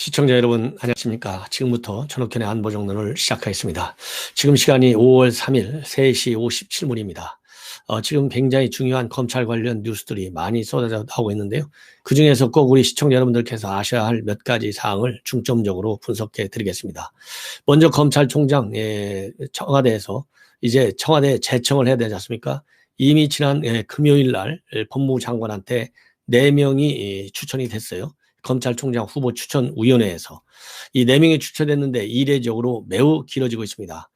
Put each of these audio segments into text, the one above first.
시청자 여러분 안녕하십니까. 지금부터 전옥현의 안보정론을 시작하겠습니다. 지금 시간이 5월 3일 3시 57분입니다. 지금 굉장히 중요한 검찰 관련 뉴스들이 많이 쏟아져 나오고 있는데요. 그중에서 꼭 우리 시청자 여러분들께서 아셔야 할 몇 가지 사항을 중점적으로 분석해 드리겠습니다. 먼저 검찰총장 청와대에서 이제 청와대에 재청을 해야 되지 않습니까? 이미 지난 금요일 날 법무부 장관한테 4명이 추천이 됐어요. 검찰총장 후보 추천위원회에서 이 4명이 추천됐는데 이례적으로 매우 길어지고 있습니다.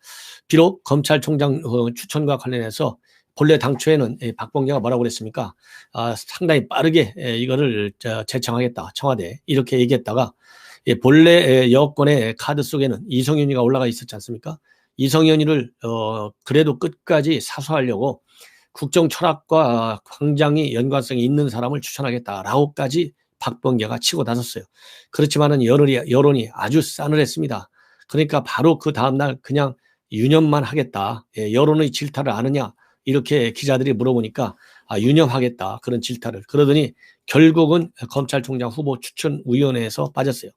비록 검찰총장 추천과 관련해서 본래 당초에는 박범계가 뭐라고 그랬습니까? 상당히 빠르게 이거를 재청하겠다 청와대 이렇게 얘기했다가 본래 여권의 카드 속에는 이성윤이가 올라가 있었지 않습니까? 이성윤이를 그래도 끝까지 사수하려고 국정 철학과 굉장히 연관성이 있는 사람을 추천하겠다라고까지 박범계가 치고 나섰어요. 그렇지만은 여론이 아주 싸늘했습니다. 그러니까 바로 그 다음날 그냥 유념만 하겠다. 여론의 질타를 아느냐 이렇게 기자들이 물어보니까 유념하겠다 그런 질타를. 그러더니 결국은 검찰총장 후보 추천위원회에서 빠졌어요.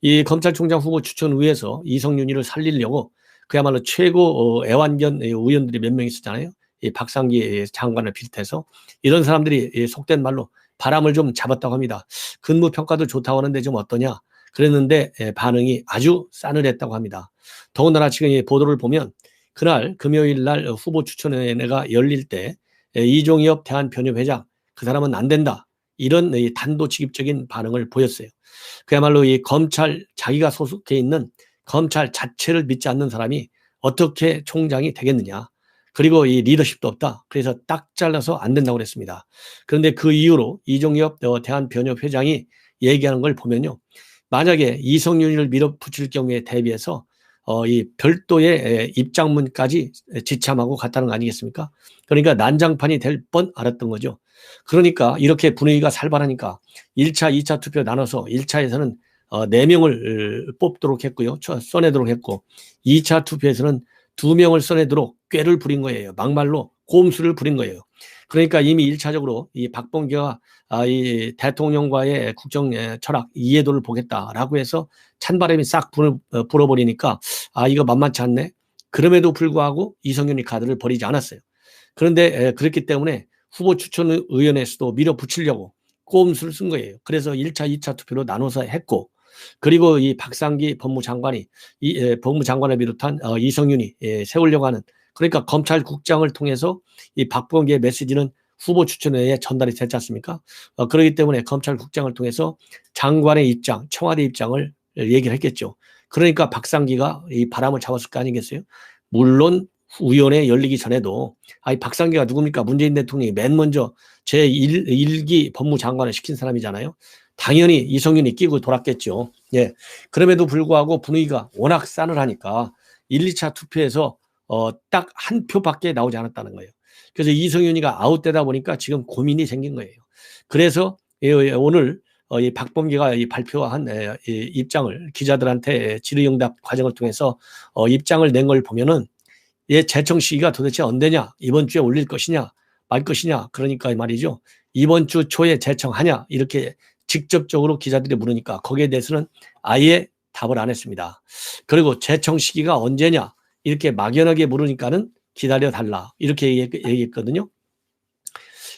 이 검찰총장 후보 추천위에서 이성윤이를 살리려고 그야말로 최고 애완견 의원들이 몇 명 있었잖아요. 이 박상기 장관을 비롯해서 이런 사람들이 속된 말로 바람을 좀 잡았다고 합니다. 근무 평가도 좋다고 하는데 좀 어떠냐? 그랬는데 반응이 아주 싸늘했다고 합니다. 더군다나 지금 이 보도를 보면 그날 금요일 날 후보 추천회가 열릴 때 이종엽 대한변협회장 그 사람은 안 된다. 이런 단도직입적인 반응을 보였어요. 그야말로 이 검찰 자기가 소속해 있는 검찰 자체를 믿지 않는 사람이 어떻게 총장이 되겠느냐. 그리고 이 리더십도 없다. 그래서 딱 잘라서 안 된다고 그랬습니다. 그런데 그 이후로 이종엽 대한변협회장이 얘기하는 걸 보면요. 만약에 이성윤을 밀어붙일 경우에 대비해서 이 별도의 입장문까지 지참하고 갔다는 거 아니겠습니까? 그러니까 난장판이 될 뻔 알았던 거죠. 그러니까 이렇게 분위기가 살벌하니까 1차, 2차 투표 나눠서 1차에서는 4명을 뽑도록 했고요. 써내도록 했고 2차 투표에서는 2명을 써내도록 꾀를 부린 거예요. 막말로 꼼수를 부린 거예요. 그러니까 이미 1차적으로 이 박범계가 이 대통령과의 국정 철학 이해도를 보겠다라고 해서 찬바람이 싹 불어버리니까 이거 만만치 않네. 그럼에도 불구하고 이성윤이 카드를 버리지 않았어요. 그런데 그렇기 때문에 후보 추천위원회에서도 밀어붙이려고 꼼수를 쓴 거예요. 그래서 1차, 2차 투표로 나눠서 했고 그리고 이 박상기 법무장관이 법무장관을 비롯한 이성윤이 세우려고 하는 그러니까 검찰국장을 통해서 이 박범계의 메시지는 후보 추천회에 전달이 됐지 않습니까? 그렇기 때문에 검찰국장을 통해서 장관의 입장, 청와대 입장을 얘기를 했겠죠. 그러니까 박상기가 이 바람을 잡았을 거 아니겠어요? 물론 위원회 열리기 전에도 박상기가 누굽니까? 문재인 대통령이 맨 먼저 제1기 법무장관을 시킨 사람이잖아요. 당연히 이성윤이 끼고 돌았겠죠. 예. 그럼에도 불구하고 분위기가 워낙 싸늘하니까 1, 2차 투표에서 딱 한 표밖에 나오지 않았다는 거예요. 그래서 이성윤이가 아웃되다 보니까 지금 고민이 생긴 거예요. 그래서 오늘 이 박범계가 발표한 입장을 기자들한테 질의응답 과정을 통해서 입장을 낸 걸 보면은 재청 시기가 도대체 언제냐? 이번 주에 올릴 것이냐? 말 것이냐? 그러니까 말이죠. 이번 주 초에 재청하냐? 이렇게 직접적으로 기자들이 물으니까 거기에 대해서는 아예 답을 안 했습니다. 그리고 재청 시기가 언제냐? 이렇게 막연하게 물으니까는 기다려달라. 이렇게 얘기했거든요.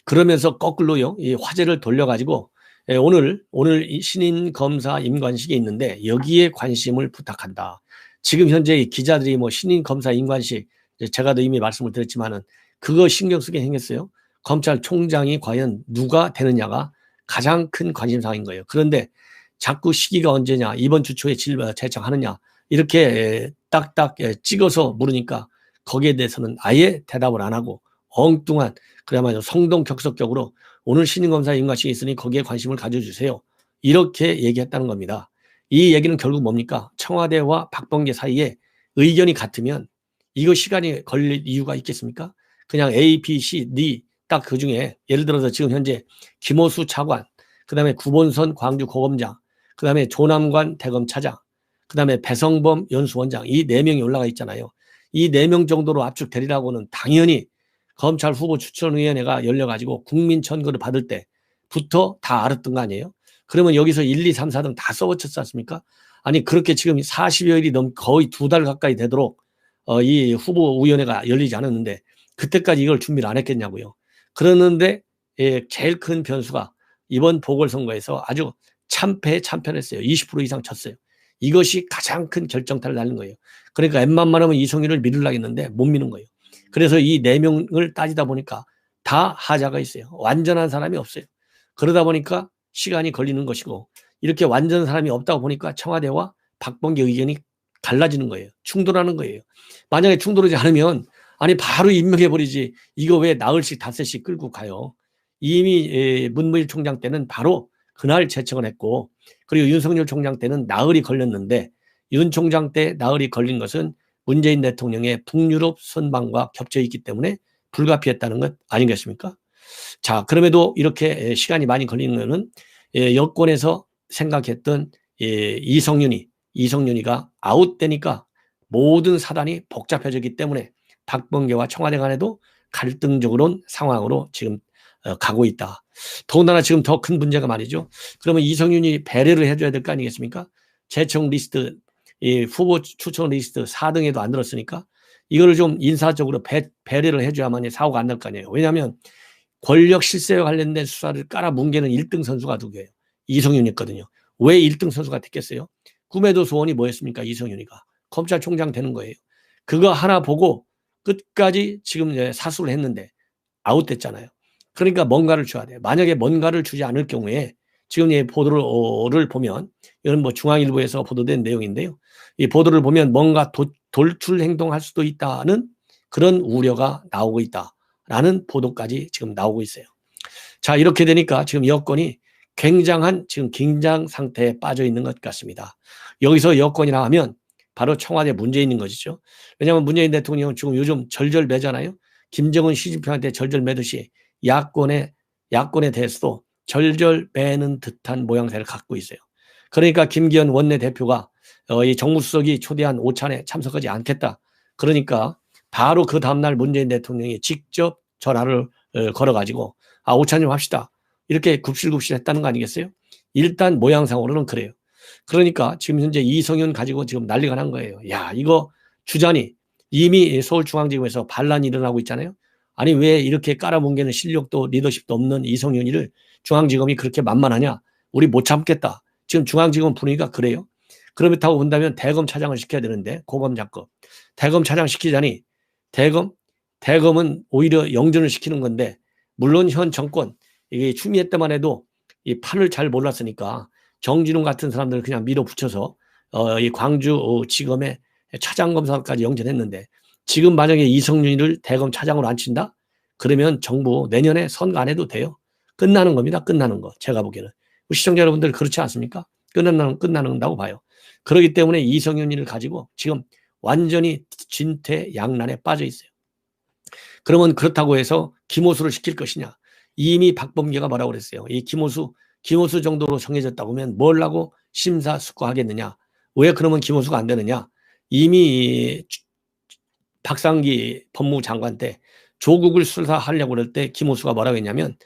그러면서 거꾸로요. 이 화제를 돌려가지고 오늘 신인 검사 임관식이 있는데 여기에 관심을 부탁한다. 지금 현재 기자들이 뭐 신인 검사 임관식 제가 이미 말씀을 드렸지만은 그거 신경 쓰게 생겼어요. 검찰총장이 과연 누가 되느냐가 가장 큰 관심사인 거예요. 그런데 자꾸 시기가 언제냐, 이번 주 초에 재청하느냐 이렇게 딱딱 찍어서 물으니까 거기에 대해서는 아예 대답을 안 하고 엉뚱한 그야말로 성동격석격으로 오늘 신임검사 임관식이 있으니 거기에 관심을 가져주세요. 이렇게 얘기했다는 겁니다. 이 얘기는 결국 뭡니까? 청와대와 박범계 사이에 의견이 같으면 이거 시간이 걸릴 이유가 있겠습니까? 그냥 A, B, C, D 딱 그중에 예를 들어서 지금 현재 김호수 차관, 그다음에 구본선 광주고검장, 그다음에 조남관 대검차장, 그다음에 배성범 연수원장 이 4명이 올라가 있잖아요. 이 4명 정도로 압축되리라고는 당연히 검찰 후보 추천위원회가 열려가지고 국민 청구를 받을 때부터 다 알았던 거 아니에요? 그러면 여기서 1, 2, 3, 4등 다 써붙였지 않습니까? 아니 그렇게 지금 40여일이 거의 2달 가까이 되도록 이 후보위원회가 열리지 않았는데 그때까지 이걸 준비를 안 했겠냐고요. 그러는데 제일 큰 변수가 이번 보궐선거에서 아주 참패했어요. 20% 이상 쳤어요. 이것이 가장 큰 결정타를 날린 거예요. 그러니까 웬만하면 이성윤을 믿으려고 했는데 못 믿는 거예요. 그래서 이 4명을 따지다 보니까 다 하자가 있어요. 완전한 사람이 없어요. 그러다 보니까 시간이 걸리는 것이고 이렇게 완전한 사람이 없다고 보니까 청와대와 박범계 의견이 갈라지는 거예요. 충돌하는 거예요. 만약에 충돌하지 않으면 아니 바로 임명해버리지 이거 왜 나흘씩 닷새씩 끌고 가요. 이미 문무일 총장 때는 바로 그날 제청을 했고 그리고 윤석열 총장 때는 나흘이 걸렸는데 윤 총장 때 나흘이 걸린 것은 문재인 대통령의 북유럽 선방과 겹쳐 있기 때문에 불가피했다는 것 아니겠습니까? 자, 그럼에도 이렇게 시간이 많이 걸리는 것은 여권에서 생각했던 이성윤이가 아웃되니까 모든 사단이 복잡해졌기 때문에 박범계와 청와대 간에도 갈등적인 상황으로 지금 가고 있다. 더군다나 지금 더 큰 문제가 말이죠. 그러면 이성윤이 배려를 해줘야 될 거 아니겠습니까? 재청 리스트, 후보 추천 리스트 4등에도 안 들었으니까 이거를 좀 인사적으로 배려를 해줘야만 사고가 안 날 거 아니에요. 왜냐하면 권력 실세와 관련된 수사를 깔아뭉개는 1등 선수가 누구예요? 이성윤이었거든요. 왜 1등 선수가 됐겠어요? 꿈에도 소원이 뭐였습니까? 이성윤이가. 검찰총장 되는 거예요. 그거 하나 보고 끝까지 지금 사수를 했는데 아웃됐잖아요. 그러니까 뭔가를 줘야 돼요. 만약에 뭔가를 주지 않을 경우에 지금 이 보도를 보면 이건 뭐 중앙일보에서 보도된 내용인데요. 이 보도를 보면 뭔가 돌출 행동할 수도 있다는 그런 우려가 나오고 있다라는 보도까지 지금 나오고 있어요. 자, 이렇게 되니까 지금 여권이 굉장한 지금 긴장 상태에 빠져 있는 것 같습니다. 여기서 여권이라 하면 바로 청와대 문제 있는 것이죠. 왜냐하면 문재인 대통령은 지금 요즘 절절매잖아요. 김정은 시진핑한테 절절매듯이 야권에 대해서도 절절매는 듯한 모양새를 갖고 있어요. 그러니까 김기현 원내대표가 이 정무수석이 초대한 오찬에 참석하지 않겠다. 그러니까 바로 그 다음날 문재인 대통령이 직접 전화를 걸어가지고 오찬 좀 합시다. 이렇게 굽실굽실 했다는 거 아니겠어요? 일단 모양상으로는 그래요. 그러니까 지금 현재 이성윤 가지고 지금 난리가 난 거예요. 야, 이거 주자니 이미 서울중앙지검에서 반란이 일어나고 있잖아요. 아니 왜 이렇게 깔아뭉개는 실력도 리더십도 없는 이성윤이를 중앙지검이 그렇게 만만하냐. 우리 못 참겠다. 지금 중앙지검 분위기가 그래요. 그렇다고 본다면 대검 차장을 시켜야 되는데 고검장급. 대검 차장 시키자니 대검은 오히려 영전을 시키는 건데 물론 현 정권 이게 추미애 때만 해도 이 판을 잘 몰랐으니까 정진웅 같은 사람들을 그냥 밀어붙여서 이 광주 지검에 차장검사까지 영전했는데 지금 만약에 이성윤이를 대검 차장으로 앉힌다? 그러면 정부 내년에 선거 안 해도 돼요. 끝나는 겁니다. 끝나는 거. 제가 보기에는. 시청자 여러분들 그렇지 않습니까? 끝나는다고 봐요. 그렇기 때문에 이성윤이를 가지고 지금 완전히 진퇴양난에 빠져 있어요. 그러면 그렇다고 해서 김호수를 시킬 것이냐? 이미 박범계가 뭐라고 그랬어요. 이 김호수 정도로 정해졌다고 하면 뭘 하고 심사숙고하겠느냐? 왜 그러면 김호수가 안 되느냐? 이미 박상기 법무장관 때 조국을 수사하려고 그럴 때 김호수가 뭐라고 했냐면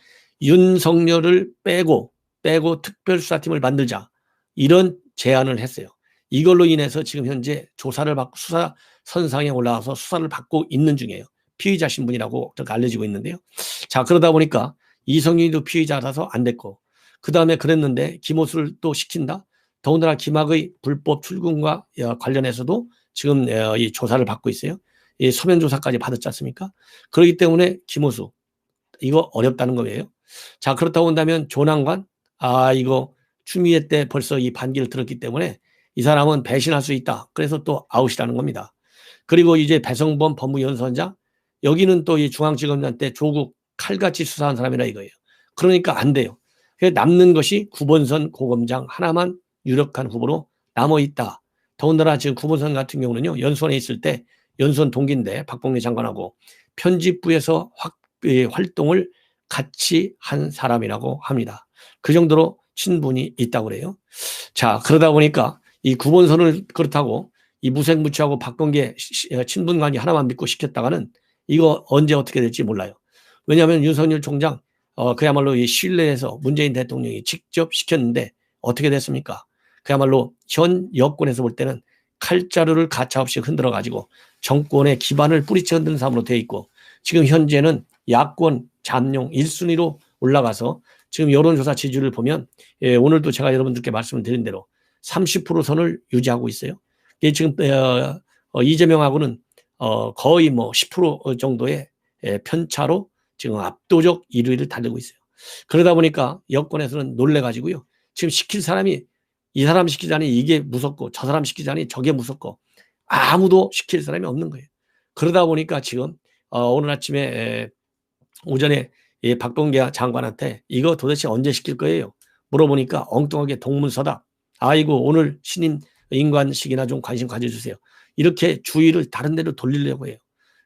윤석열을 빼고 특별수사팀을 만들자 이런 제안을 했어요. 이걸로 인해서 지금 현재 조사를 받고 수사 선상에 올라와서 수사를 받고 있는 중이에요. 피의자 신분이라고 그렇게 알려지고 있는데요. 자, 그러다 보니까 이성윤이도 피의자라서 안 됐고 그 다음에 그랬는데 김호수를 또 시킨다. 더군다나 김학의 불법 출금과 관련해서도 지금 이 조사를 받고 있어요. 이 서면 조사까지 받았지 않습니까? 그렇기 때문에 김호수 이거 어렵다는 거예요. 자, 그렇다고 한다면 조남관 이거 추미애 때 벌써 이 반기를 들었기 때문에 이 사람은 배신할 수 있다. 그래서 또 아웃이라는 겁니다. 그리고 이제 배성범 법무연수원장 여기는 또 이 중앙지검장 때 조국 칼같이 수사한 사람이라 이거예요. 그러니까 안 돼요. 남는 것이 구본선 고검장 하나만 유력한 후보로 남아있다. 더군다나 지금 구본선 같은 경우는요. 연수원에 있을 때 연수원 동기인데 박봉계 장관하고 편집부에서 활동을 같이 한 사람이라고 합니다. 그 정도로 친분이 있다고 그래요. 자, 그러다 보니까 이 구본선을 그렇다고 이 무색무취하고 박범계 친분관계 하나만 믿고 시켰다가는 이거 언제 어떻게 될지 몰라요. 왜냐하면 윤석열 총장 그야말로 이 신뢰해서 문재인 대통령이 직접 시켰는데 어떻게 됐습니까? 그야말로 현 여권에서 볼 때는 칼자루를 가차없이 흔들어 가지고 정권의 기반을 뿌리쳐 흔드는 삶으로 되어 있고, 지금 현재는 야권 잠룡 1순위로 올라가서 지금 여론조사 지지율을 보면, 오늘도 제가 여러분들께 말씀을 드린 대로 30% 선을 유지하고 있어요. 지금 이재명하고는 거의 뭐 10% 정도의 편차로 지금 압도적 1위를 달리고 있어요. 그러다 보니까 여권에서는 놀래가지고요, 지금 시킬 사람이 이 사람 시키자니 이게 무섭고 저 사람 시키자니 저게 무섭고 아무도 시킬 사람이 없는 거예요. 그러다 보니까 지금 오늘 아침에 오전에 박범계 장관한테 이거 도대체 언제 시킬 거예요? 물어보니까 엉뚱하게 동문서답. 아이고 오늘 신임 인관식이나 좀 관심 가져주세요. 이렇게 주의를 다른 데로 돌리려고 해요.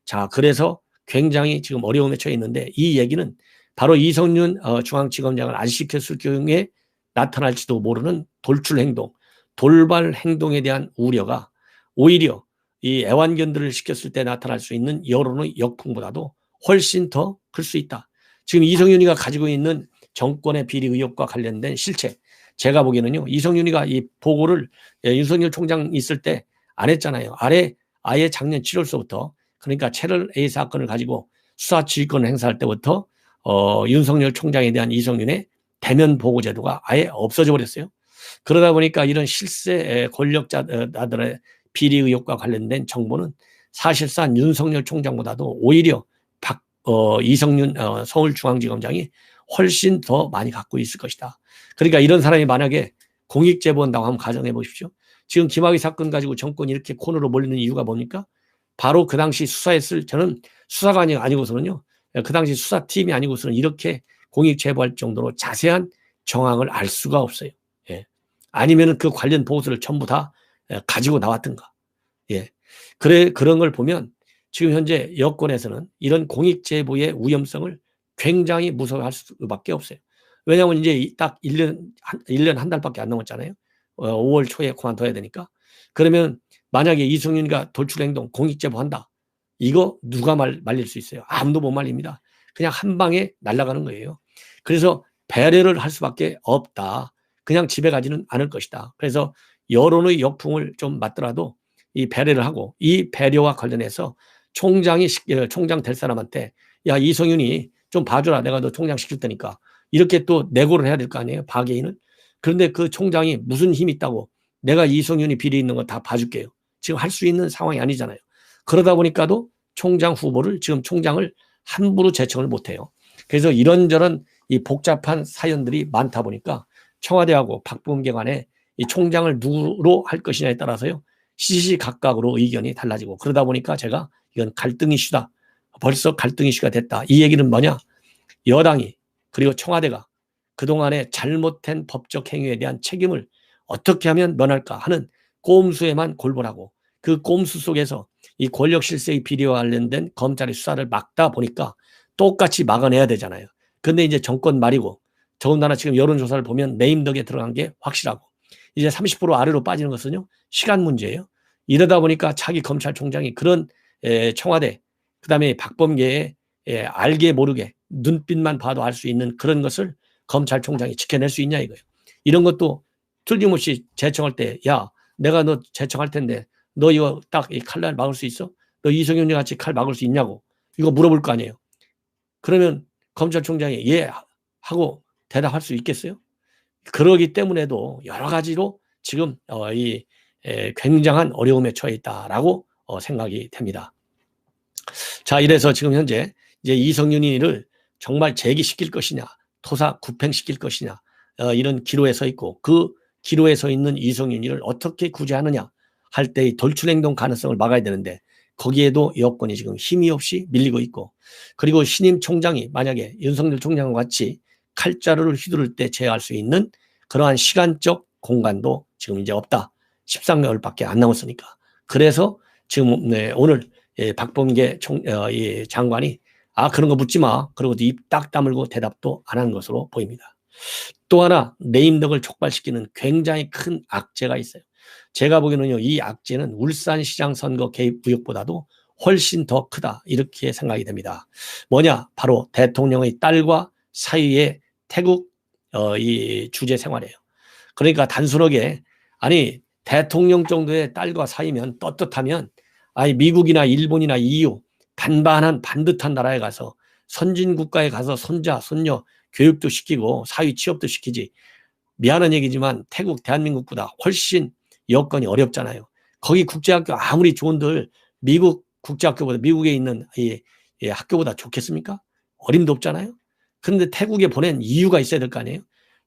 자, 그래서 굉장히 지금 어려움에 처해 있는데, 이 얘기는 바로 이성윤 중앙지검장을 안 시켰을 경우에 나타날지도 모르는 돌출 행동, 돌발 행동에 대한 우려가 오히려 이 애완견들을 시켰을 때 나타날 수 있는 여론의 역풍보다도 훨씬 더 클 수 있다. 지금 이성윤이가 가지고 있는 정권의 비리 의혹과 관련된 실체, 제가 보기에는요, 이성윤이가 이 보고를 윤석열 총장 있을 때 안 했잖아요. 아예 작년 7월서부터, 그러니까 채널 A 사건을 가지고 수사 지휘권을 행사할 때부터 윤석열 총장에 대한 이성윤의 대면 보고 제도가 아예 없어져 버렸어요. 그러다 보니까 이런 실세 권력자들의 비리 의혹과 관련된 정보는 사실상 윤석열 총장보다도 오히려 이성윤 서울중앙지검장이 훨씬 더 많이 갖고 있을 것이다. 그러니까 이런 사람이 만약에 공익제보한다고 한번 가정해 보십시오. 지금 김학의 사건 가지고 정권이 이렇게 코너로 몰리는 이유가 뭡니까? 바로 그 당시 수사했을, 저는 수사관이 아니고서는요, 그 당시 수사팀이 아니고서는 이렇게 공익제보할 정도로 자세한 정황을 알 수가 없어요. 예. 아니면은 그 관련 보고서를 전부 다 가지고 나왔던가. 예. 그런 걸 보면 지금 현재 여권에서는 이런 공익제보의 위험성을 굉장히 무서워할 수밖에 없어요. 왜냐하면 이제 딱 1년 한 달밖에 안 남았잖아요. 5월 초에 그만둬야 되니까. 그러면 만약에 이성윤이가 돌출행동 공익제보한다, 이거 누가 말릴 수 있어요? 아무도 못 말립니다. 그냥 한 방에 날아가는 거예요. 그래서 배려를 할 수밖에 없다. 그냥 집에 가지는 않을 것이다. 그래서 여론의 역풍을 좀 맞더라도 이 배려를 하고, 이 배려와 관련해서 총장 될 사람한테 야, 이성윤이 좀 봐줘라, 내가 너 총장 시킬 테니까, 이렇게 또 내고를 해야 될 거 아니에요, 박예인을. 그런데 그 총장이 무슨 힘이 있다고 내가 이성윤이 비리 있는 거 다 봐줄게요, 지금 할 수 있는 상황이 아니잖아요. 그러다 보니까도 총장 후보를, 지금 총장을 함부로 제청을 못해요. 그래서 이런저런 이 복잡한 사연들이 많다 보니까 청와대하고 박범계 간에 이 총장을 누구로 할 것이냐에 따라서요, 시시각각으로 의견이 달라지고, 그러다 보니까 제가 이건 갈등 이슈다, 벌써 갈등 이슈가 됐다, 이 얘기는 뭐냐, 여당이 그리고 청와대가 그동안의 잘못된 법적 행위에 대한 책임을 어떻게 하면 면할까 하는 꼼수에만 골몰하고, 그 꼼수 속에서 이 권력 실세의 비리와 관련된 검찰의 수사를 막다 보니까 똑같이 막아내야 되잖아요. 근데 이제 정권 말이고, 더군다나 지금 여론조사를 보면 네임덕에 들어간 게 확실하고, 이제 30% 아래로 빠지는 것은요, 시간 문제예요. 이러다 보니까 차기 검찰총장이 그런 청와대, 그다음에 박범계의 알게 모르게 눈빛만 봐도 알 수 있는 그런 것을 검찰총장이 지켜낼 수 있냐 이거예요. 이런 것도 틀림없이 제청할 때, 야, 내가 너 제청할 텐데 너 이거 딱 이 칼날 막을 수 있어? 너 이성윤이 같이 칼 막을 수 있냐고 이거 물어볼 거 아니에요. 그러면 검찰총장이 예 하고 대답할 수 있겠어요? 그러기 때문에도 여러 가지로 지금 이 굉장한 어려움에 처해 있다라고 생각이 됩니다. 자, 이래서 지금 현재 이제 이성윤이를 정말 재기시킬 것이냐, 토사 구팽시킬 것이냐, 이런 기로에 서 있고, 그 기로에 서 있는 이성윤이를 어떻게 구제하느냐 할 때의 돌출행동 가능성을 막아야 되는데, 거기에도 여권이 지금 힘이 없이 밀리고 있고, 그리고 신임 총장이 만약에 윤석열 총장과 같이 칼자루를 휘두를 때 제어할 수 있는 그러한 시간적 공간도 지금 이제 없다. 13개월밖에 안 남았으니까. 그래서 지금 오늘 박범계 장관이 그런 거 묻지 마, 그러고도 입 딱 다물고 대답도 안 한 것으로 보입니다. 또 하나 네임덕을 촉발시키는 굉장히 큰 악재가 있어요. 제가 보기에는요, 이 악재는 울산시장 선거 개입 의혹보다도 훨씬 더 크다, 이렇게 생각이 됩니다. 뭐냐, 바로 대통령의 딸과 사위의 태국 이 주재 생활이에요. 그러니까 단순하게 아니 대통령 정도의 딸과 사이면 떳떳하면 아니 미국이나 일본이나 EU 반듯한 나라에 가서 선진 국가에 가서 손자 손녀 교육도 시키고 사위 취업도 시키지. 미안한 얘기지만 태국 대한민국보다 훨씬 여건이 어렵잖아요. 거기 국제학교 아무리 좋은들 미국 국제학교보다 미국에 있는 이 학교보다 좋겠습니까? 어림도 없잖아요. 그런데 태국에 보낸 이유가 있어야 될 거 아니에요.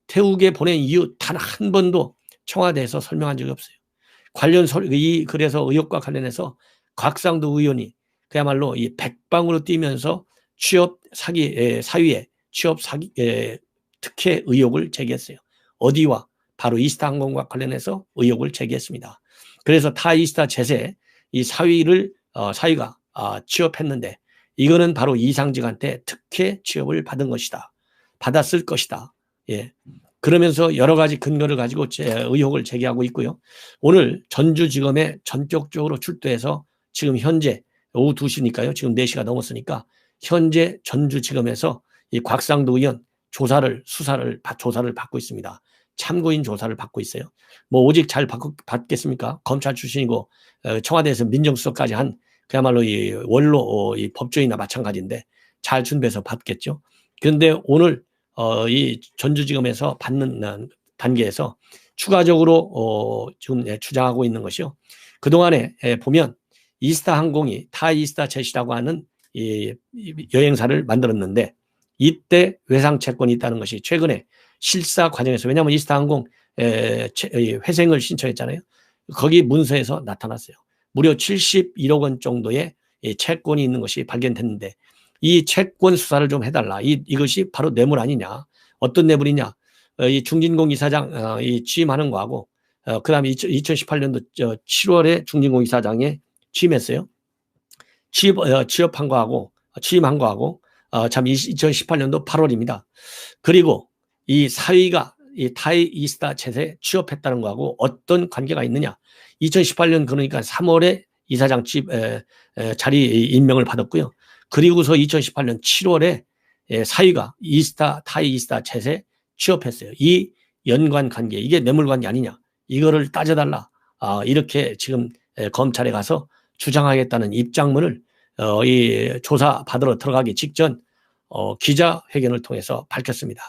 태국에 보낸 이유 단 한 번도 청와대에서 설명한 적이 없어요. 그래서 의혹과 관련해서 곽상도 의원이 그야말로 이 백방으로 뛰면서 취업 사기 사위의 취업 사기 특혜 의혹을 제기했어요. 어디와 바로 이스타항공과 관련해서 의혹을 제기했습니다. 그래서 타이스타 제세 이 사위가 취업했는데 이거는 바로 이상직한테 특혜 취업을 받았을 것이다. 예. 그러면서 여러 가지 근거를 가지고 의혹을 제기하고 있고요. 오늘 전주지검에 전격적으로 출두해서 지금 현재 오후 2시니까요. 지금 4시가 넘었으니까 현재 전주지검에서 이 곽상도 의원 조사를 받고 있습니다. 참고인 조사를 받고 있어요. 뭐 오직 잘 받겠습니까? 검찰 출신이고 청와대에서 민정수석까지 한 그야말로 이 원로 이 법조인이나 마찬가지인데 잘 준비해서 받겠죠. 그런데 오늘 이 전주지검에서 받는 단계에서 추가적으로 지금 주장하고 있는 것이요. 그동안에 보면 이스타항공이 타이스타 제시라고 하는 이 여행사를 만들었는데 이때 외상 채권이 있다는 것이 최근에 실사 과정에서 왜냐하면 이스타항공 회생을 신청했잖아요. 거기 문서에서 나타났어요. 무려 71억 원 정도의 채권이 있는 것이 발견됐는데 이 채권 수사를 좀 해달라. 이것이 바로 뇌물 아니냐. 어떤 뇌물이냐. 이 중진공 이사장 취임하는 거하고 그 다음에 2018년도 7월에 중진공 이사장에 취임했어요. 취임한 거하고 2018년도 8월입니다. 그리고 이 사위가 이 타이이스타 제세 취업했다는 거하고 어떤 관계가 있느냐. 2018년 그러니까 3월에 이사장 자리 임명을 받았고요. 그리고서 2018년 7월에 사위가 타이이스타 제세 취업했어요. 이 연관 관계 이게 뇌물 관계 아니냐. 이거를 따져달라. 이렇게 지금 검찰에 가서 주장하겠다는 입장문을 이 조사 받으러 들어가기 직전 기자회견을 통해서 밝혔습니다.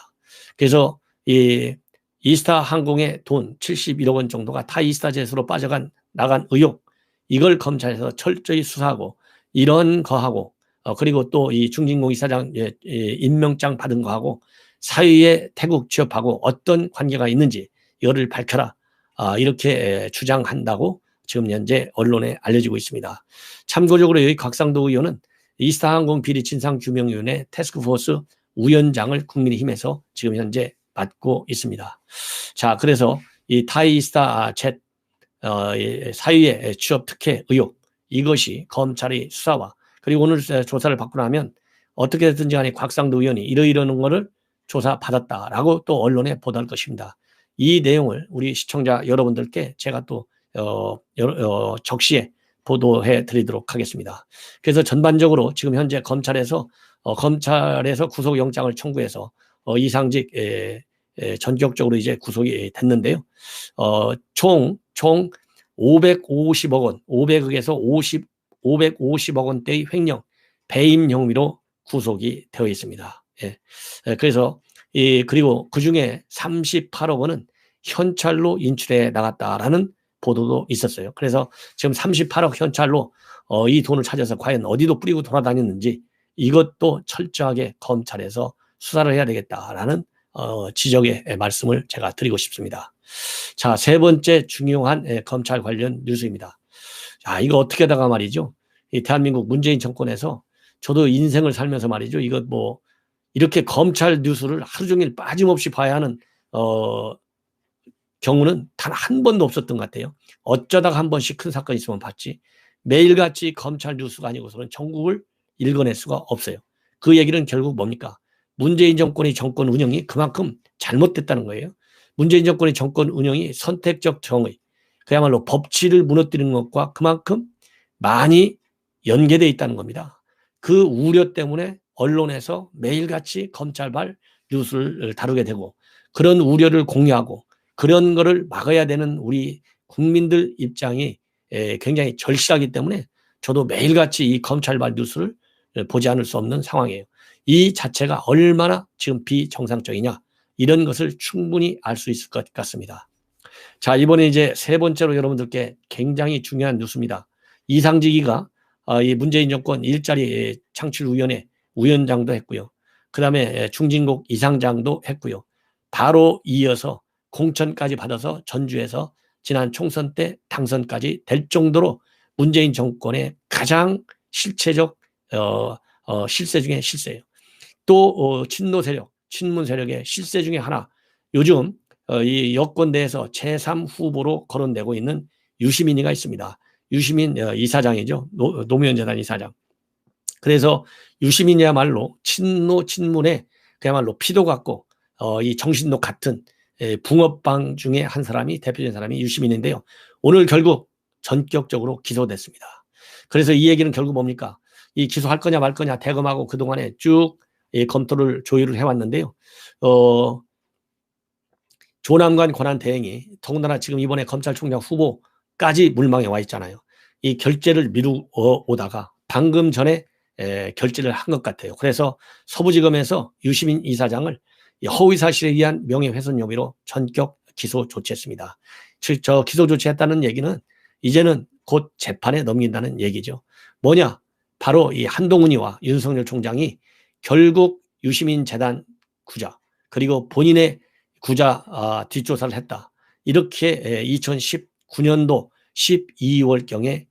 그래서 이 이스타 항공의 돈 71억 원 정도가 타이스타 제스로 나간 의혹 이걸 검찰에서 철저히 수사하고 이런 거하고 그리고 또 이 중진공 이사장 임명장 받은 거하고 사위의 태국 취업하고 어떤 관계가 있는지 이거를 밝혀라. 이렇게 주장한다고 지금 현재 언론에 알려지고 있습니다. 참고적으로 여기 곽상도 의원은 이스타항공 비리 진상규명위원회 태스크포스 위원장을 국민의힘에서 지금 현재 맡고 있습니다. 자, 그래서 이 타이스타 사위의 취업 특혜 의혹 이것이 검찰의 수사와 그리고 오늘 조사를 받고 나면 어떻게 됐든지 간에 곽상도 의원이 이러이러는 거를 조사받았다라고 또 언론에 보도할 것입니다. 이 내용을 우리 시청자 여러분들께 제가 또 적시에 보도해 드리도록 하겠습니다. 그래서 전반적으로 지금 현재 검찰에서 구속영장을 청구해서 이상직 전격적으로 이제 구속이 됐는데요. 총 550억 원, 500억에서 550억 원대의 횡령, 배임 혐의로 구속이 되어 있습니다. 예. 그래서 그리고 그 중에 38억 원은 현찰로 인출해 나갔다라는 보도도 있었어요. 그래서 지금 38억 현찰로 이 돈을 찾아서 과연 어디도 뿌리고 돌아다녔는지 이것도 철저하게 검찰에서 수사를 해야 되겠다라는 지적의 말씀을 제가 드리고 싶습니다. 자, 세 번째 중요한 검찰 관련 뉴스입니다. 자, 이거 어떻게 하다가 말이죠. 이 대한민국 문재인 정권에서 저도 인생을 살면서 말이죠. 이거 뭐 이렇게 검찰 뉴스를 하루 종일 빠짐없이 봐야 하는 경우는 단 한 번도 없었던 것 같아요. 어쩌다가 한 번씩 큰 사건이 있으면 봤지 매일같이 검찰 뉴스가 아니고서는 전국을 읽어낼 수가 없어요. 그 얘기는 결국 뭡니까? 문재인 정권의 정권 운영이 그만큼 잘못됐다는 거예요. 문재인 정권의 정권 운영이 선택적 정의, 그야말로 법치를 무너뜨리는 것과 그만큼 많이 연계되어 있다는 겁니다. 그 우려 때문에 언론에서 매일같이 검찰발 뉴스를 다루게 되고 그런 우려를 공유하고 그런 거를 막아야 되는 우리 국민들 입장이 굉장히 절실하기 때문에 저도 매일같이 이 검찰발 뉴스를 보지 않을 수 없는 상황이에요. 이 자체가 얼마나 지금 비정상적이냐 이런 것을 충분히 알 수 있을 것 같습니다. 자, 이번에 이제 세 번째로 여러분들께 굉장히 중요한 뉴스입니다. 이상직위가 이 문재인 정권 일자리 창출위원회 위원장도 했고요. 그 다음에 중진국 이상장도 했고요. 바로 이어서 공천까지 받아서 전주에서 지난 총선 때 당선까지 될 정도로 문재인 정권의 가장 실체적 실세 중에 실세예요. 또 친노 세력, 친문 세력의 실세 중에 하나, 요즘 이 여권 내에서 제3 후보로 거론되고 있는 유시민이가 있습니다. 유시민 이사장이죠. 노무현 재단 이사장. 그래서 유시민이야말로 친노 친문의 그야말로 피도 같고 이 정신도 같은 붕어빵 중에 한 사람이 대표적인 사람이 유시민인데요. 오늘 결국 전격적으로 기소됐습니다. 그래서 이 얘기는 결국 뭡니까? 이 기소할 거냐 말 거냐 대검하고 그동안에 쭉 검토를 조율을 해왔는데요. 조남관 권한 대행이 더군다나 지금 이번에 검찰총장 후보까지 물망에 와 있잖아요. 이 결재를 미루다가 방금 전에 결재를 한 것 같아요. 그래서 서부지검에서 유시민 이사장을 허위사실에 의한 명예훼손 혐의로 전격 기소 조치했습니다. 즉, 저 기소 조치했다는 얘기는 이제는 곧 재판에 넘긴다는 얘기죠. 뭐냐? 바로 이 한동훈이와 윤석열 총장이 결국 유시민 재단 구자 그리고 본인의 구자 뒷조사를 했다. 이렇게 2019년도 12월경에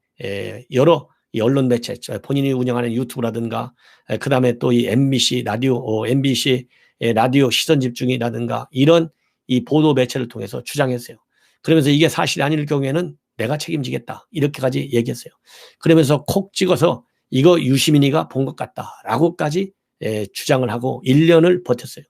여러 언론 매체, 본인이 운영하는 유튜브라든가 그 다음에 또 이 MBC 라디오, MBC 라디오 시선 집중이라든가 이런 이 보도 매체를 통해서 주장했어요. 그러면서 이게 사실이 아닐 경우에는 내가 책임지겠다. 이렇게까지 얘기했어요. 그러면서 콕 찍어서 이거 유시민이가 본 것 같다라고까지 주장을 하고 1년을 버텼어요.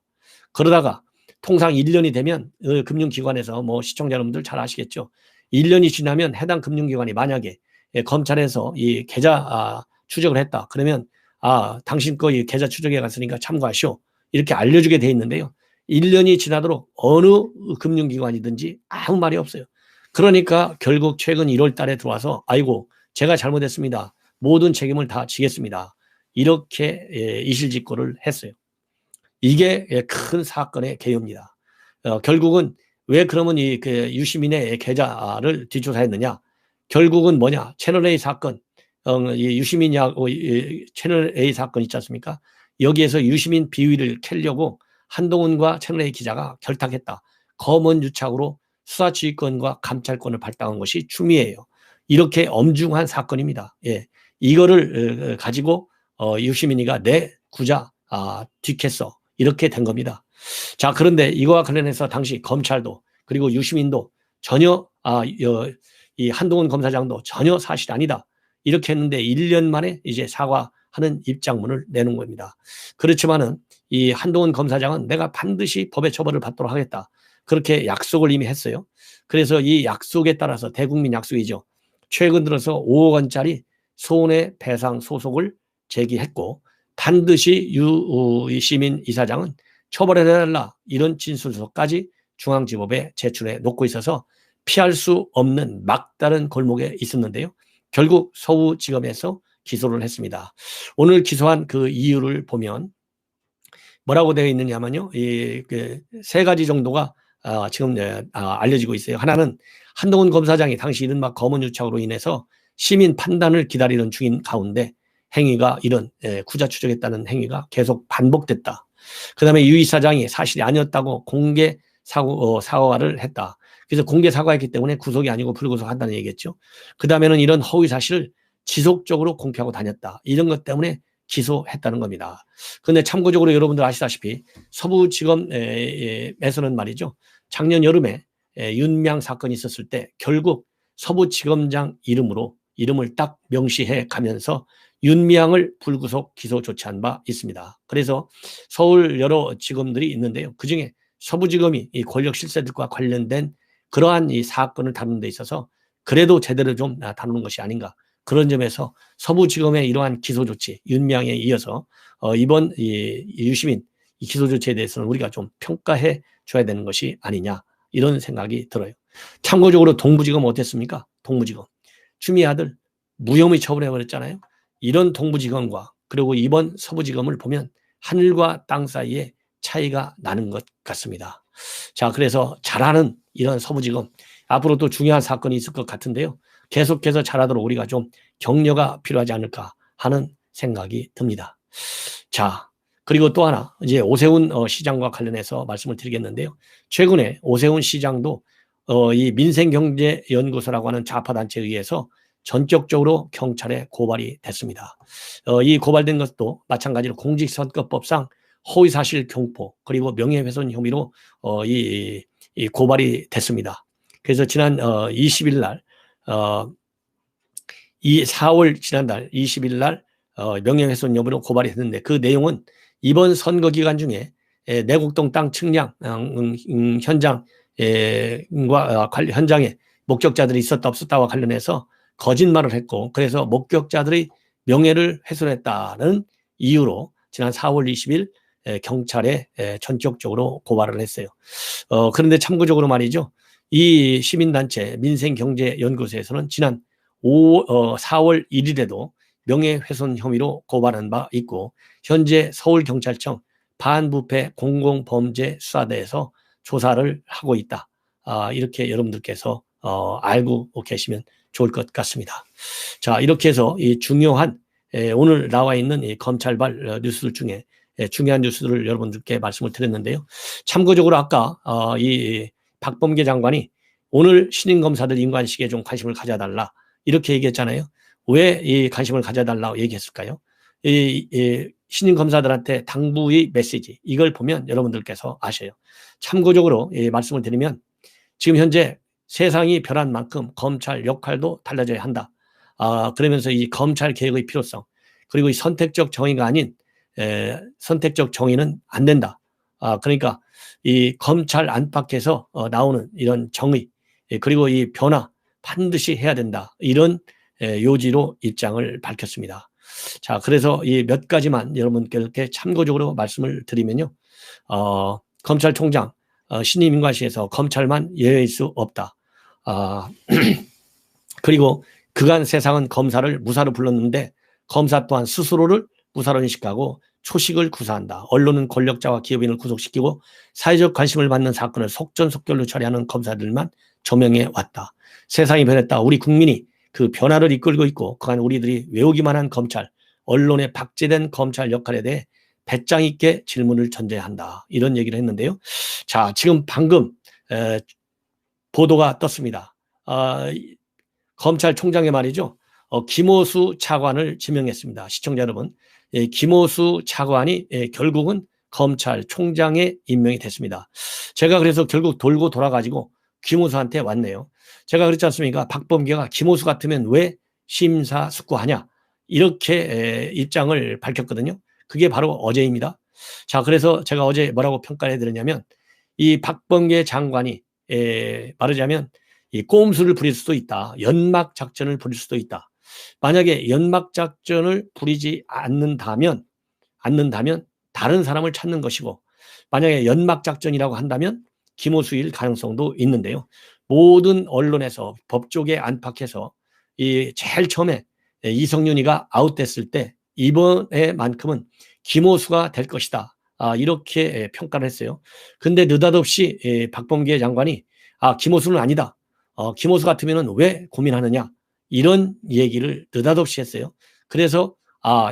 그러다가 통상 1년이 되면 금융기관에서 뭐 시청자 여러분들 잘 아시겠죠. 1년이 지나면 해당 금융기관이 만약에 검찰에서 이 계좌 추적을 했다. 그러면 당신 거 이 계좌 추적해 갔으니까 참고하시오. 이렇게 알려주게 돼 있는데요. 1년이 지나도록 어느 금융기관이든지 아무 말이 없어요. 그러니까 결국 최근 1월 달에 들어와서 아이고 제가 잘못했습니다. 모든 책임을 다 지겠습니다. 이렇게 이실직고를 했어요. 이게 큰 사건의 개요입니다. 결국은 왜 그러면 이 유시민의 계좌를 뒷조사했느냐? 결국은 뭐냐? 채널A 사건, 이 유시민하고 채널A 사건 있지 않습니까? 여기에서 유시민 비위를 캐려고 한동훈과 채널A 기자가 결탁했다. 검언 유착으로 수사지휘권과 감찰권을 발당한 것이 추미예요. 이렇게 엄중한 사건입니다. 예. 이거를 가지고 유시민이가 내 구자 뒷했어. 이렇게 된 겁니다. 자, 그런데 이거와 관련해서 당시 검찰도 그리고 유시민도 전혀 이 한동훈 검사장도 전혀 사실 아니다. 이렇게 했는데 1년 만에 이제 사과하는 입장문을 내놓은 겁니다. 그렇지만은 이 한동훈 검사장은 내가 반드시 법의 처벌을 받도록 하겠다. 그렇게 약속을 이미 했어요. 그래서 이 약속에 따라서 대국민 약속이죠. 최근 들어서 5억 원짜리 손해배상 소송을 제기했고 반드시 유시민 이사장은 처벌해달라 이런 진술서까지 중앙지법에 제출해 놓고 있어서 피할 수 없는 막다른 골목에 있었는데요. 결국 서울지검에서 기소를 했습니다. 오늘 기소한 그 이유를 보면 뭐라고 되어 있느냐면요. 세 가지 정도가 지금 알려지고 있어요. 하나는 한동훈 검사장이 당시 이른바 검언유착으로 인해서 시민 판단을 기다리는 중인 가운데 행위가 이런 구자 추적했다는 행위가 계속 반복됐다. 그 다음에 유 이사장이 사실이 아니었다고 공개 사과를 했다. 그래서 공개 사과했기 때문에 구속이 아니고 불구속한다는 얘기겠죠. 그 다음에는 이런 허위 사실을 지속적으로 공표하고 다녔다. 이런 것 때문에 기소했다는 겁니다. 그런데 참고적으로 여러분들 아시다시피 서부지검에서는 말이죠. 작년 여름에 윤명 사건이 있었을 때 결국 서부지검장 이름을 딱 명시해 가면서 윤미향을 불구속 기소 조치한 바 있습니다. 그래서 서울 여러 지검들이 있는데요. 그중에 서부지검이 이 권력 실세들과 관련된 그러한 이 사건을 다루는 데 있어서 그래도 제대로 좀 다루는 것이 아닌가 그런 점에서 서부지검의 이러한 기소 조치, 윤미향에 이어서 이번 이 유시민 이 기소 조치에 대해서는 우리가 좀 평가해 줘야 되는 것이 아니냐, 이런 생각이 들어요. 참고적으로 동부지검 어땠습니까? 동부지검 추미애 아들 무혐의 처분해버렸잖아요. 이런 동부지검과 그리고 이번 서부지검을 보면 하늘과 땅 사이에 차이가 나는 것 같습니다. 자, 그래서 잘하는 이런 서부지검, 앞으로 또 중요한 사건이 있을 것 같은데요. 계속해서 잘하도록 우리가 좀 격려가 필요하지 않을까 하는 생각이 듭니다. 자, 그리고 또 하나, 이제 오세훈 시장과 관련해서 말씀을 드리겠는데요. 최근에 오세훈 시장도 이 민생경제연구소라고 하는 좌파단체에 의해서 전격적으로 경찰에 고발이 됐습니다. 이 고발된 것도 마찬가지로 공직선거법상 허위사실 경포 그리고 명예훼손 혐의로 이 고발이 됐습니다. 그래서 지난 20일 날, 이 4월 지난달 20일 날 명예훼손 혐의로 고발이 됐는데, 그 내용은 이번 선거 기간 중에 내곡동 땅 측량 현장과 현장에 목격자들이 있었다 없었다와 관련해서 거짓말을 했고, 그래서 목격자들의 명예를 훼손했다는 이유로 지난 4월 20일 경찰에 전격적으로 고발을 했어요. 그런데 참고적으로 말이죠. 이 시민단체 민생경제연구소에서는 지난 4월 1일에도 명예훼손 혐의로 고발한 바 있고, 현재 서울경찰청 반부패 공공범죄수사대에서 조사를 하고 있다. 이렇게 여러분들께서 알고 계시면 좋을 것 같습니다. 자, 이렇게 해서 이 중요한 오늘 나와 있는 이 검찰발 뉴스들 중에 중요한 뉴스들을 여러분들께 말씀을 드렸는데요. 참고적으로 아까 이 박범계 장관이 오늘 신임 검사들 임관식에 좀 관심을 가져달라 이렇게 얘기했잖아요. 왜 이 관심을 가져달라고 얘기했을까요? 이 신임 검사들한테 당부의 메시지, 이걸 보면 여러분들께서 아셔요. 참고적으로 말씀을 드리면 지금 현재 세상이 변한 만큼 검찰 역할도 달라져야 한다. 그러면서 이 검찰 개혁의 필요성, 그리고 이 선택적 정의가 아닌 선택적 정의는 안 된다. 그러니까 이 검찰 안팎에서 나오는 이런 정의, 그리고 이 변화 반드시 해야 된다. 이런 요지로 입장을 밝혔습니다. 자, 그래서 이 몇 가지만 여러분께 이렇게 참고적으로 말씀을 드리면요. 검찰총장 신임 임관식에서 검찰만 예외일 수 없다. 그리고 그간 세상은 검사를 무사로 불렀는데 검사 또한 스스로를 무사로 인식하고 초식을 구사한다. 언론은 권력자와 기업인을 구속시키고 사회적 관심을 받는 사건을 속전속결로 처리하는 검사들만 조명해 왔다. 세상이 변했다. 우리 국민이 그 변화를 이끌고 있고 그간 우리들이 외우기만 한 검찰, 언론의 박제된 검찰 역할에 대해 배짱 있게 질문을 던져야 한다. 이런 얘기를 했는데요. 자, 지금 방금 보도가 떴습니다. 검찰총장의 말이죠. 김오수 차관을 지명했습니다. 시청자 여러분, 김오수 차관이 결국은 검찰총장에 임명이 됐습니다. 제가 그래서 결국 돌고 돌아가지고 김오수한테 왔네요. 제가 그랬지 않습니까? 박범계가 김오수 같으면 왜 심사숙고하냐, 이렇게 입장을 밝혔거든요. 그게 바로 어제입니다. 자, 그래서 제가 어제 뭐라고 평가를 해드렸냐면, 이 박범계 장관이 말하자면 이 꼼수를 부릴 수도 있다. 연막 작전을 부릴 수도 있다. 만약에 연막 작전을 부리지 않는다면 다른 사람을 찾는 것이고, 만약에 연막 작전이라고 한다면 김오수일 가능성도 있는데요. 모든 언론에서 법조계 안팎에서 이 제일 처음에 이성윤이가 아웃됐을 때 이번에만큼은 김오수가 될 것이다. 이렇게 평가를 했어요. 근데 느닷없이 박범계 장관이 김오수는 아니다. 김오수 같으면 왜 고민하느냐, 이런 얘기를 느닷없이 했어요. 그래서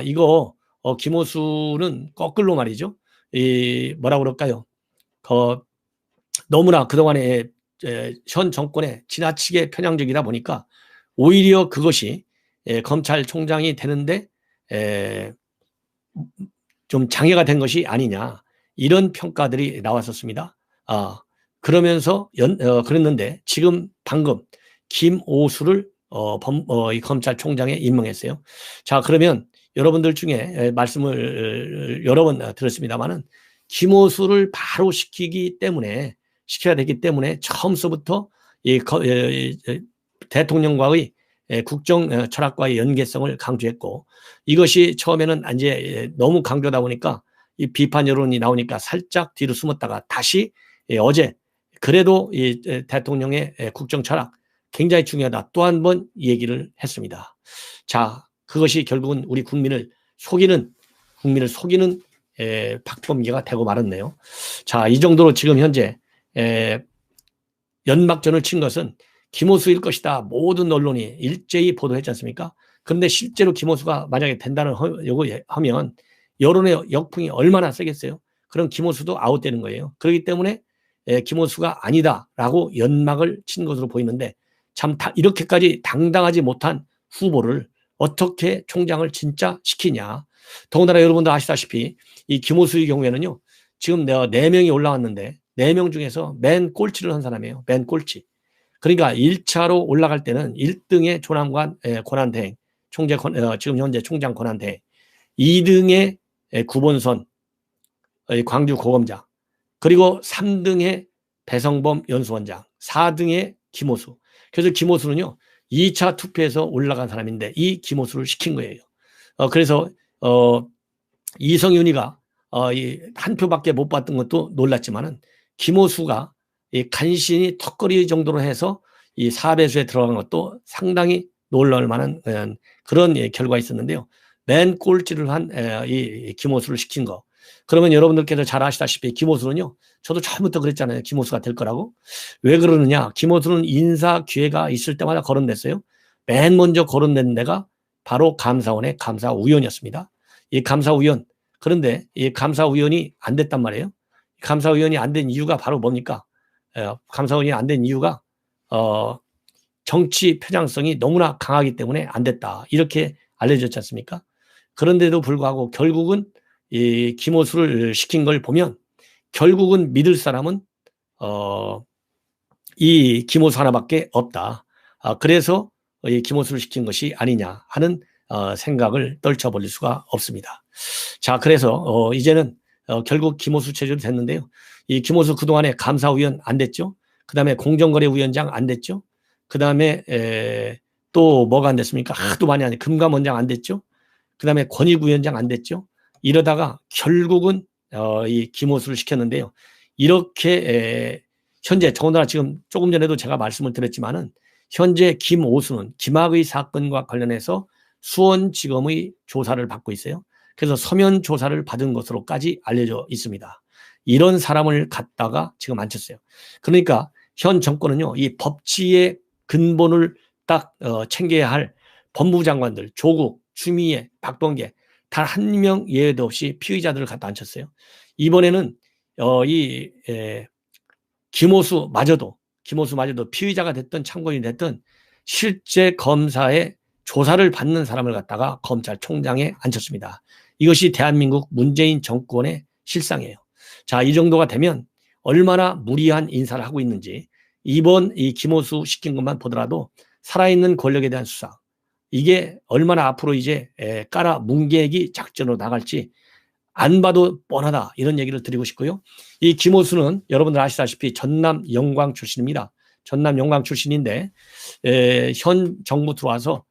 이거 김오수는 거꾸로 말이죠. 뭐라 그럴까요? 너무나 그동안에 현 정권에 지나치게 편향적이다 보니까 오히려 그것이 검찰총장이 되는데 좀 장애가 된 것이 아니냐, 이런 평가들이 나왔었습니다. 그러면서 그랬는데 지금 방금 김오수를 이 검찰총장에 임명했어요. 자, 그러면 여러분들 중에 말씀을 여러 번 들었습니다만은 김오수를 바로 시켜야 되기 때문에 처음서부터 이 대통령과의 국정 철학과의 연계성을 강조했고, 이것이 처음에는 이제 너무 강조하다 보니까 이 비판 여론이 나오니까 살짝 뒤로 숨었다가 다시 어제 그래도 이 대통령의 국정 철학 굉장히 중요하다 또 한 번 얘기를 했습니다. 자, 그것이 결국은 우리 국민을 속이는 박범계가 되고 말았네요. 자, 이 정도로 지금 현재 연막전을 친 것은 김호수일 것이다. 모든 언론이 일제히 보도했지 않습니까? 그런데 실제로 김호수가 만약에 된다는 하면 여론의 역풍이 얼마나 세겠어요? 그럼 김호수도 아웃되는 거예요. 그렇기 때문에 김호수가 아니다라고 연막을 친 것으로 보이는데, 참 이렇게까지 당당하지 못한 후보를 어떻게 총장을 진짜 시키냐. 더군다나 여러분도 아시다시피 이 김호수의 경우에는요, 지금 내가 4명이 올라왔는데 4명 중에서 맨 꼴찌를 한 사람이에요. 맨 꼴찌. 그러니까 1차로 올라갈 때는 1등의 조남관 권한대행, 지금 현재 총장 권한대행, 2등의 구본선 광주고검장, 그리고 3등의 배성범 연수원장, 4등의 김호수. 그래서 김호수는요, 2차 투표에서 올라간 사람인데 이 김호수를 시킨 거예요. 그래서 이성윤이가 한 표밖에 못 받던 것도 놀랐지만은, 김호수가 간신히 턱걸이 정도로 해서 이 4배수에 들어간 것도 상당히 놀랄 만한 그런 결과가 있었는데요. 맨 꼴찌를 한 이 김호수를 시킨 거. 그러면 여러분들께서 잘 아시다시피 김호수는요, 저도 처음부터 그랬잖아요. 김호수가 될 거라고. 왜 그러느냐? 김호수는 인사 기회가 있을 때마다 거론됐어요. 맨 먼저 거론된 데가 바로 감사원의 감사위원이었습니다. 이 감사위원. 그런데 이 감사위원이 안 됐단 말이에요. 감사위원이 안 된 이유가 바로 뭡니까? 감사위원이 안 된 이유가 정치 편향성이 너무나 강하기 때문에 안 됐다. 이렇게 알려졌지 않습니까? 그런데도 불구하고 결국은 이 김호수를 시킨 걸 보면 결국은 믿을 사람은 이 김호수 하나밖에 없다. 그래서 이 김호수를 시킨 것이 아니냐 하는 생각을 떨쳐버릴 수가 없습니다. 자, 그래서 이제는 결국 김호수 체제로 됐는데요. 이 김호수 그동안에 감사위원 안 됐죠. 그 다음에 공정거래위원장 안 됐죠. 그 다음에 또 뭐가 안 됐습니까? 하도 많이 하네. 금감원장 안 됐죠. 그 다음에 권익위원장 안 됐죠. 이러다가 결국은 이 김호수를 시켰는데요. 이렇게 현재 더군다나 지금 조금 전에도 제가 말씀을 드렸지만은, 현재 김오수는 김학의 사건과 관련해서 수원지검의 조사를 받고 있어요. 그래서 서면 조사를 받은 것으로까지 알려져 있습니다. 이런 사람을 갖다가 지금 앉혔어요. 그러니까 현 정권은요, 이 법치의 근본을 딱 챙겨야 할 법무부 장관들, 조국, 추미애, 박범계 단 한 명 예외도 없이 피의자들을 갖다 앉혔어요. 이번에는 이 김호수마저도 피의자가 됐든 참고인이 됐든 실제 검사의 조사를 받는 사람을 갖다가 검찰총장에 앉혔습니다. 이것이 대한민국 문재인 정권의 실상이에요. 자, 이 정도가 되면 얼마나 무리한 인사를 하고 있는지, 이번 이 김호수 시킨 것만 보더라도 살아있는 권력에 대한 수사, 이게 얼마나 앞으로 이제 깔아 뭉개기 작전으로 나갈지 안 봐도 뻔하다, 이런 얘기를 드리고 싶고요. 이 김호수는 여러분들 아시다시피 전남 영광 출신입니다. 전남 영광 출신인데 현 정부 들어와서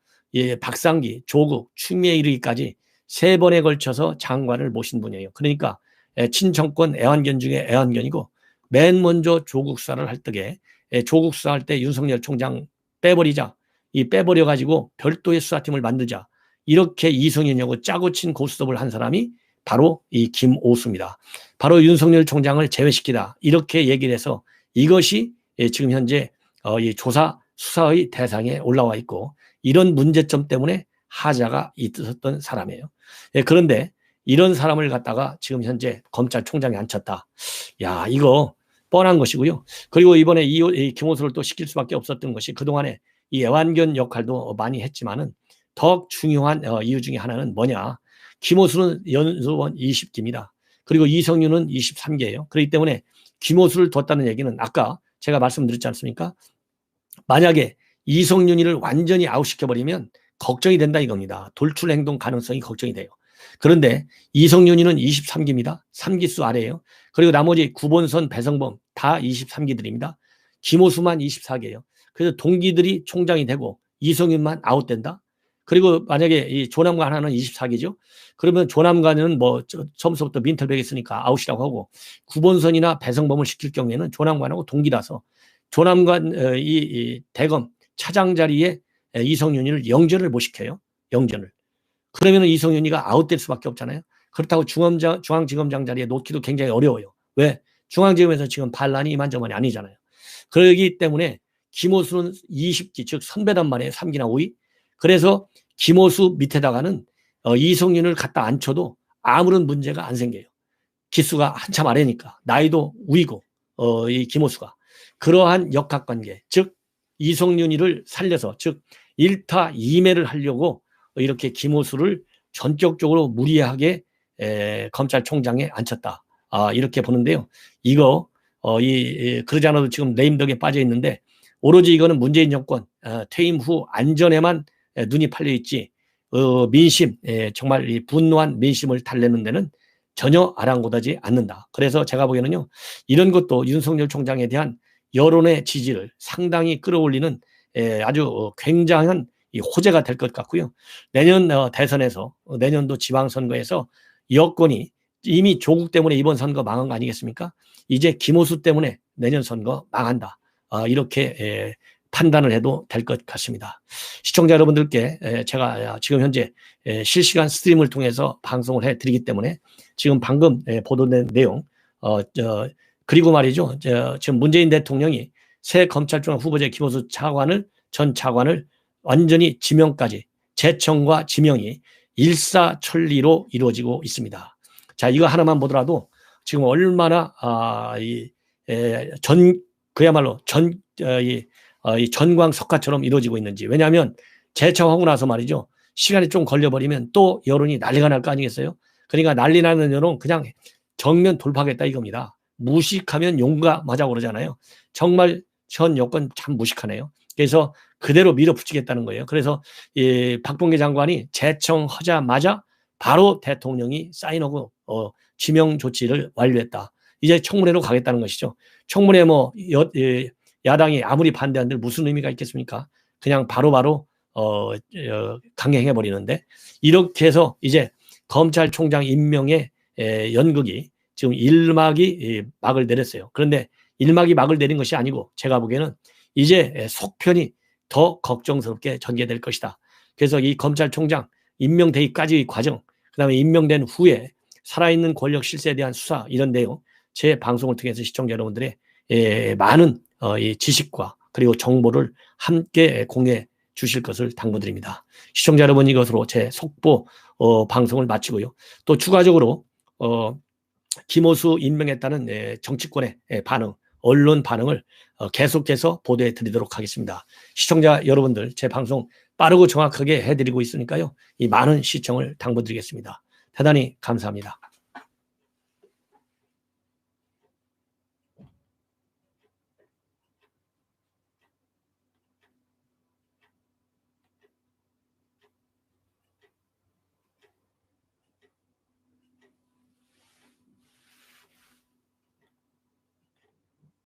박상기, 조국, 추미애 이르기까지 3번에 걸쳐서 장관을 모신 분이에요. 그러니까 친정권 애완견 중에 애완견이고, 맨 먼저 조국 수사를 할 때에 조국 수사할 때 윤석열 총장 빼버리자, 이 빼버려가지고 별도의 수사팀을 만들자, 이렇게 이성윤하고 짜고 친 고스톱을 한 사람이 바로 이 김오수입니다. 바로 윤석열 총장을 제외시키다, 이렇게 얘기를 해서 이것이 지금 현재 이 조사 수사의 대상에 올라와 있고, 이런 문제점 때문에 하자가 있었던 사람이에요. 그런데 이런 사람을 갖다가 지금 현재 검찰총장에 앉혔다. 야, 이거 뻔한 것이고요. 그리고 이번에 이 김호수를 또 시킬 수밖에 없었던 것이, 그동안에 이 애완견 역할도 많이 했지만은 더 중요한 이유 중에 하나는 뭐냐? 김호수는 연수원 20기입니다. 그리고 이성윤은 23개예요. 그렇기 때문에 김호수를 뒀다는 얘기는 아까 제가 말씀드렸지 않습니까? 만약에 이성윤이를 완전히 아웃시켜버리면 걱정이 된다 이겁니다. 돌출 행동 가능성이 걱정이 돼요. 그런데 이성윤이는 23기입니다. 3기수 아래예요. 그리고 나머지 구본선, 배성범 다 23기들입니다. 김호수만 24개예요. 그래서 동기들이 총장이 되고 이성윤만 아웃된다? 그리고 만약에 이 조남관 하나는 24기죠? 그러면 조남관은 뭐 처음부터 민털백이 있으니까 아웃이라고 하고, 구본선이나 배성범을 시킬 경우에는 조남관하고 동기라서 조남관 이 대검 차장 자리에 이성윤이를 영전을 못 시켜요. 영전을. 그러면 이성윤이가 아웃될 수밖에 없잖아요. 그렇다고 중앙지검장 자리에 놓기도 굉장히 어려워요. 왜? 중앙지검에서 지금 반란이 이만저만이 아니잖아요. 그렇기 때문에 김호수는 20기, 즉 선배단 말이에요. 3기나 5위. 그래서 김호수 밑에다가는 이성윤을 갖다 앉혀도 아무런 문제가 안 생겨요. 기수가 한참 아래니까. 나이도 우이고 이 김호수가. 그러한 역학관계, 즉 이성윤이를 살려서, 즉 1타 2매를 하려고 이렇게 김호수를 전격적으로 무리하게 검찰총장에 앉혔다. 이렇게 보는데요. 이거 그러지 않아도 지금 레임덕에 빠져 있는데, 오로지 이거는 문재인 정권 퇴임 후 안전에만 눈이 팔려 있지 민심, 정말 이 분노한 민심을 달래는 데는 전혀 아랑곳하지 않는다. 그래서 제가 보기에는요, 이런 것도 윤석열 총장에 대한 여론의 지지를 상당히 끌어올리는 아주 굉장한 이 호재가 될 것 같고요. 내년 대선에서, 내년도 지방선거에서 여권이 이미 조국 때문에 이번 선거 망한 거 아니겠습니까? 이제 김호수 때문에 내년 선거 망한다. 이렇게 판단을 해도 될 것 같습니다. 시청자 여러분들께 제가 지금 현재 실시간 스트림을 통해서 방송을 해드리기 때문에 지금 방금 보도된 내용, 그리고 말이죠. 지금 문재인 대통령이 새 검찰총장 후보자 김호수 전 차관을 완전히 지명까지, 제청과 지명이 일사천리로 이루어지고 있습니다. 자, 이거 하나만 보더라도 지금 얼마나 그야말로 이 전광석화처럼 이루어지고 있는지. 왜냐하면 제청하고 나서 말이죠, 시간이 좀 걸려버리면 또 여론이 난리가 날 거 아니겠어요? 그러니까 난리 나는 여론 그냥 정면 돌파하겠다 이겁니다. 무식하면 용감하자고 그러잖아요. 정말 현 여권 참 무식하네요. 그래서 그대로 밀어붙이겠다는 거예요. 그래서 박범계 장관이 제청하자마자 바로 대통령이 사인하고 지명 조치를 완료했다. 이제 청문회로 가겠다는 것이죠. 청문회 뭐 야당이 아무리 반대한들 무슨 의미가 있겠습니까? 그냥 바로바로 강행해 버리는데, 이렇게 해서 이제 검찰총장 임명의 연극이 지금 1막이 막을 내렸어요. 그런데 1막이 막을 내린 것이 아니고, 제가 보기에는 이제 속편이 더 걱정스럽게 전개될 것이다. 그래서 이 검찰총장 임명되기까지의 과정, 그다음에 임명된 후에 살아있는 권력 실세에 대한 수사, 이런 내용 제 방송을 통해서 시청자 여러분들의 많은 이 지식과 그리고 정보를 함께 공유해 주실 것을 당부드립니다. 시청자 여러분, 이것으로 제 속보 방송을 마치고요. 또 추가적으로 김호수 임명했다는 정치권의 반응, 언론 반응을 계속해서 보도해 드리도록 하겠습니다. 시청자 여러분들, 제 방송 빠르고 정확하게 해드리고 있으니까요, 이 많은 시청을 당부드리겠습니다. 대단히 감사합니다.